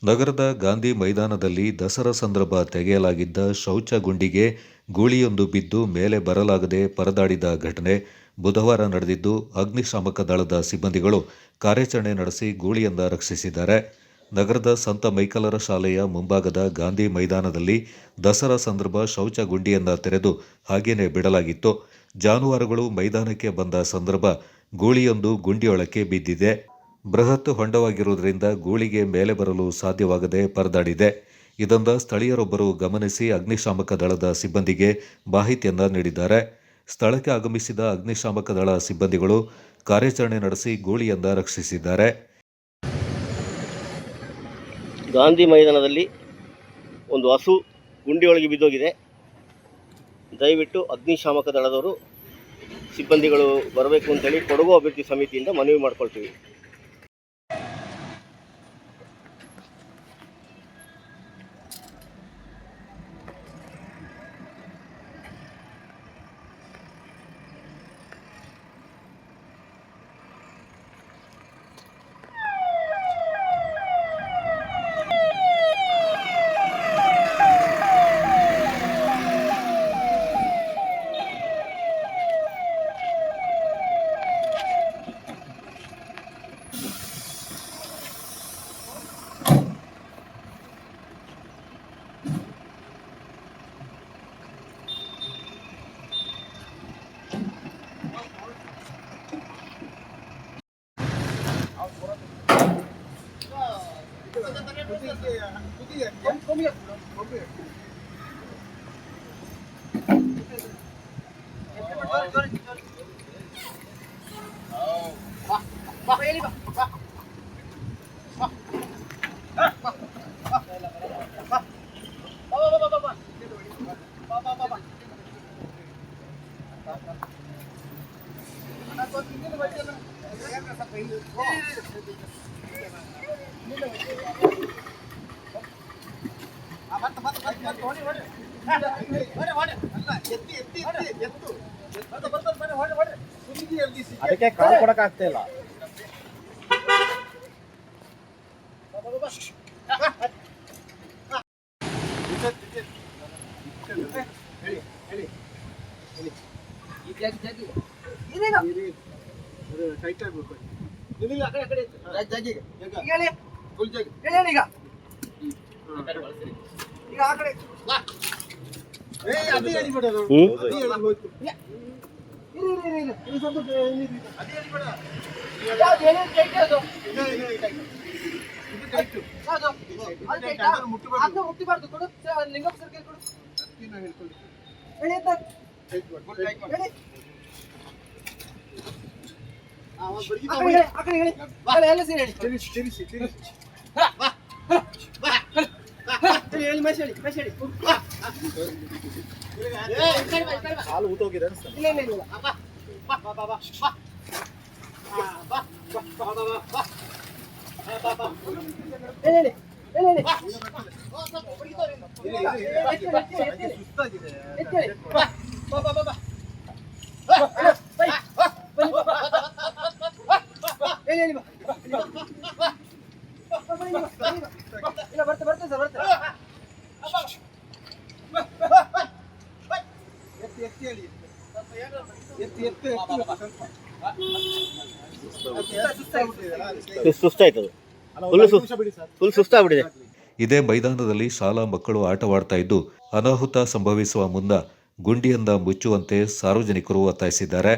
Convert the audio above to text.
ನಗರದ ಗಾಂಧಿ ಮೈದಾನದಲ್ಲಿ ದಸರಾ ಸಂದರ್ಭ ತೆಗೆಯಲಾಗಿದ್ದ ಶೌಚ ಗುಂಡಿಗೆ ಗೂಳಿಯೊಂದು ಬಿದ್ದು ಮೇಲೆ ಬರಲಾಗದೆ ಪರದಾಡಿದ ಘಟನೆ ಬುಧವಾರ ನಡೆದಿದ್ದು, ಅಗ್ನಿಶಾಮಕ ದಳದ ಸಿಬ್ಬಂದಿಗಳು ಕಾರ್ಯಾಚರಣೆ ನಡೆಸಿ ಗೂಳಿಯಿಂದ ರಕ್ಷಿಸಿದ್ದಾರೆ. ನಗರದ ಸಂತ ಮೈಕಲರ ಶಾಲೆಯ ಮುಂಭಾಗದ ಗಾಂಧಿ ಮೈದಾನದಲ್ಲಿ ದಸರಾ ಸಂದರ್ಭ ಶೌಚ ಗುಂಡಿಯನ್ನ ತೆರೆದು ಹಾಗೇನೆ ಬಿಡಲಾಗಿತ್ತು. ಜಾನುವಾರುಗಳು ಮೈದಾನಕ್ಕೆ ಬಂದ ಸಂದರ್ಭ ಗೂಳಿಯೊಂದು ಗುಂಡಿಯೊಳಕ್ಕೆ ಬಿದ್ದಿದೆ. ಬೃಹತ್ ಹೊಂಡವಾಗಿರುವುದರಿಂದ ಗೂಳಿಗೆ ಮೇಲೆ ಬರಲು ಸಾಧ್ಯವಾಗದೆ ಪರದಾಡಿದೆ. ಇದನ್ನ ಸ್ಥಳೀಯರೊಬ್ಬರು ಗಮನಿಸಿ ಅಗ್ನಿಶಾಮಕ ದಳದ ಸಿಬ್ಬಂದಿಗೆ ಮಾಹಿತಿಯನ್ನ ನೀಡಿದ್ದಾರೆ. ಸ್ಥಳಕ್ಕೆ ಆಗಮಿಸಿದ ಅಗ್ನಿಶಾಮಕ ದಳ ಸಿಬ್ಬಂದಿಗಳು ಕಾರ್ಯಾಚರಣೆ ನಡೆಸಿ ಗೂಳಿಯನ್ನ ರಕ್ಷಿಸಿದ್ದಾರೆ. ಗಾಂಧಿ ಮೈದಾನದಲ್ಲಿ ಒಂದು ಹಸು ಗುಂಡಿಯೊಳಗೆ ಬಿದ್ದೋಗಿದೆ. ದಯವಿಟ್ಟು ಅಗ್ನಿಶಾಮಕ ದಳದವರು ಸಿಬ್ಬಂದಿಗಳು ಬರಬೇಕು ಅಂತೇಳಿ ಕೊಡಗು ಅಭಿವೃದ್ಧಿ ಸಮಿತಿಯಿಂದ ಮನವಿ ಮಾಡ್ಕೊಳ್ತೀವಿ. ಅದಕ್ಕೆ ಕಾಲು ಕೊಡಕ್ಕಾಗ್ತಾ ಇಲ್ಲ. ಕಾಲು ಊತೋಗಿದೆ ಸುಸ್ತಾಯ್ತದೆ, ಫುಲ್ ಸುಸ್ತಾಗ್ಬಿಟ್ಟಿದೆ. ಇದೇ ಮೈದಾನದಲ್ಲಿ ಶಾಲಾ ಮಕ್ಕಳು ಆಟವಾಡ್ತಾ ಇದ್ದು ಅನಾಹುತ ಸಂಭವಿಸುವ ಮುನ್ನ ಗುಂಡಿಯಿಂದ ಮುಚ್ಚುವಂತೆ ಸಾರ್ವಜನಿಕರು ಒತ್ತಾಯಿಸಿದ್ದಾರೆ.